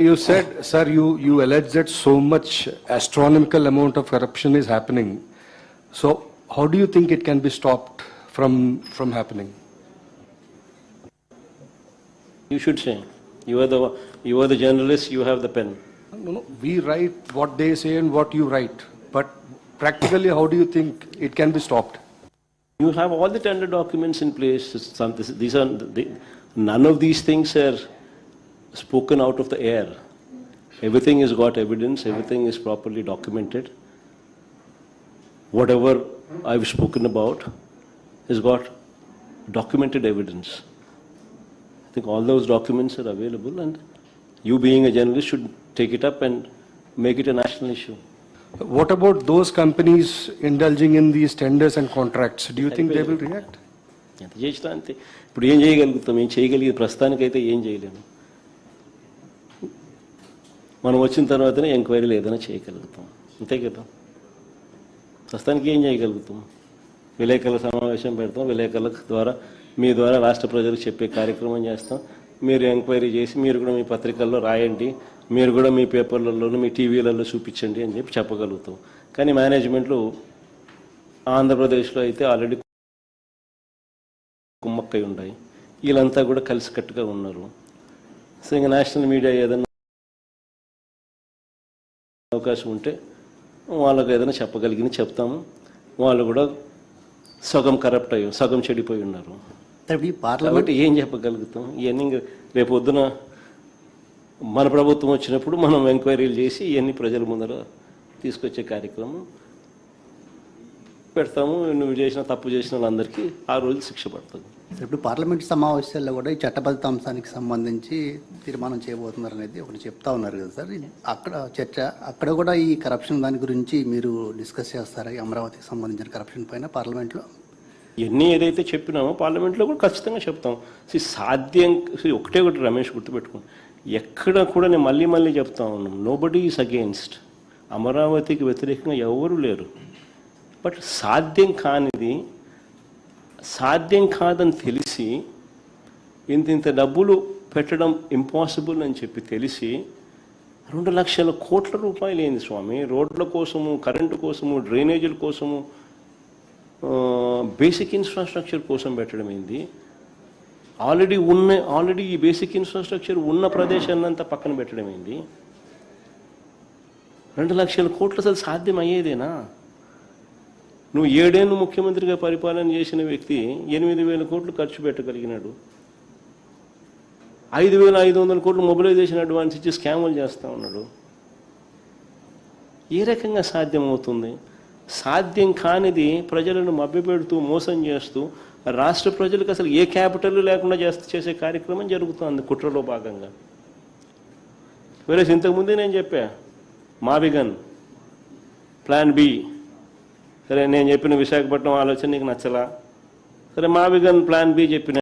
You said, sir, you allege that so much astronomical amount of corruption is happening. So how do you think it can be stopped from happening? You should say. You are the journalist, you have the pen. No, we write what they say and what you write. But practically, how do you think it can be stopped? You have all the tender documents in place. None of these things are spoken out of the air. Everything has got evidence, everything is properly documented. Whatever I've spoken about has got documented evidence. I think all those documents are available, and you being a journalist should take it up and make it a national issue. What about those companies indulging in these tenders and contracts? Do you think they will react? ఎంత చేసినా అంతే. ఇప్పుడు ఏం చేయగలుగుతాం? ఏం చేయగలిగే ప్రస్తుతానికైతే ఏం చేయలేము. మనం వచ్చిన తర్వాతనే ఎంక్వైరీలు ఏదైనా చేయగలుగుతాం, అంతే కదా. ప్రస్తుతానికి ఏం చేయగలుగుతాం? విలేకరుల సమావేశం పెడతాం, విలేకరుల ద్వారా మీ ద్వారా రాష్ట్ర ప్రజలకు చెప్పే కార్యక్రమం చేస్తాం. మీరు ఎంక్వైరీ చేసి మీరు కూడా మీ పత్రికల్లో రాయండి, మీరు కూడా మీ పేపర్లలోనూ మీ టీవీలలో చూపించండి అని చెప్పి చెప్పగలుగుతాం. కానీ మేనేజ్మెంట్లు ఆంధ్రప్రదేశ్లో అయితే ఆల్రెడీ కుమ్మక్కై ఉన్నాయి, వీళ్ళంతా కూడా కలిసికట్టుగా ఉన్నారు. సో ఇంకా నేషనల్ మీడియా ఏదైనా అవకాశం ఉంటే వాళ్ళకు ఏదైనా చెప్పగలిగింది చెప్తాము. వాళ్ళు కూడా సగం కరప్ట్ అయ్యి సగం చెడిపోయి ఉన్నారు కాబట్టి ఏం చెప్పగలుగుతాం? ఇవన్నీ రేపు పొద్దున మన ప్రభుత్వం వచ్చినప్పుడు మనం ఎంక్వైరీలు చేసి ఇవన్నీ ప్రజల ముందర తీసుకొచ్చే కార్యక్రమం పెడతాము. నువ్వు చేసిన తప్పు చేసిన వాళ్ళందరికీ ఆ రోజు శిక్ష పడుతుంది. ఇప్పుడు పార్లమెంట్ సమావేశాల్లో కూడా ఈ చట్టబద్ధ అంశానికి సంబంధించి తీర్మానం చేయబోతున్నారు అనేది ఒకటి చెప్తా ఉన్నారు కదా సార్. అక్కడ చర్చ అక్కడ కూడా ఈ కరప్షన్ దాని గురించి మీరు డిస్కస్ చేస్తారా? అమరావతికి సంబంధించిన కరప్షన్ పైన పార్లమెంట్లో ఇవన్నీ ఏదైతే చెప్పినామో పార్లమెంట్లో కూడా ఖచ్చితంగా చెప్తాం. సాధ్యం ఒకటే ఒకటి రమేష్ గుర్తుపెట్టుకోండి, ఎక్కడ కూడా నేను మళ్ళీ చెప్తా ఉన్నాను, నోబడీ ఈజ్ అగెయిన్స్ట్. అమరావతికి వ్యతిరేకంగా ఎవరు లేరు. బట్ సాధ్యం కానిది సాధ్యం కాదని తెలిసి ఇంత డబ్బులు పెట్టడం ఇంపాసిబుల్ అని చెప్పి తెలిసి 2 లక్షల కోట్ల రూపాయలు ఏంది స్వామి? రోడ్ల కోసము, కరెంటు కోసము, డ్రైనేజీల కోసము, బేసిక్ ఇన్ఫ్రాస్ట్రక్చర్ కోసం పెట్టడం ఏంది? ఆల్రెడీ ఈ బేసిక్ ఇన్ఫ్రాస్ట్రక్చర్ ఉన్న ప్రదేశాన్ని అంతా పక్కన పెట్టడం ఏంది? 2 లక్షల కోట్లు అసలు సాధ్యం అయ్యేదేనా? నువ్వు 7 ఏళ్ళు ముఖ్యమంత్రిగా పరిపాలన చేసిన వ్యక్తి 8,000 కోట్లు ఖర్చు పెట్టగలిగినాడు. 5,500 కోట్లు మొబిలైజేషన్ అడ్వాన్స్ ఇచ్చి స్కాములు చేస్తూ ఉన్నాడు. ఏ రకంగా సాధ్యం అవుతుంది? సాధ్యం కానిది ప్రజలను మభ్యపెడుతూ మోసం చేస్తూ రాష్ట్ర ప్రజలకు అసలు ఏ క్యాపిటల్ లేకుండా చేసే కార్యక్రమం జరుగుతుంది కుట్రలో భాగంగా. వేరే ఇంతకుముందే నేను చెప్పా, మావిగన్ ప్లాన్ బి. సరే, నేను చెప్పిన విశాఖపట్నం ఆలోచన నీకు నచ్చలా, సరే మావిగన్ ప్లాన్ బి చెప్పిన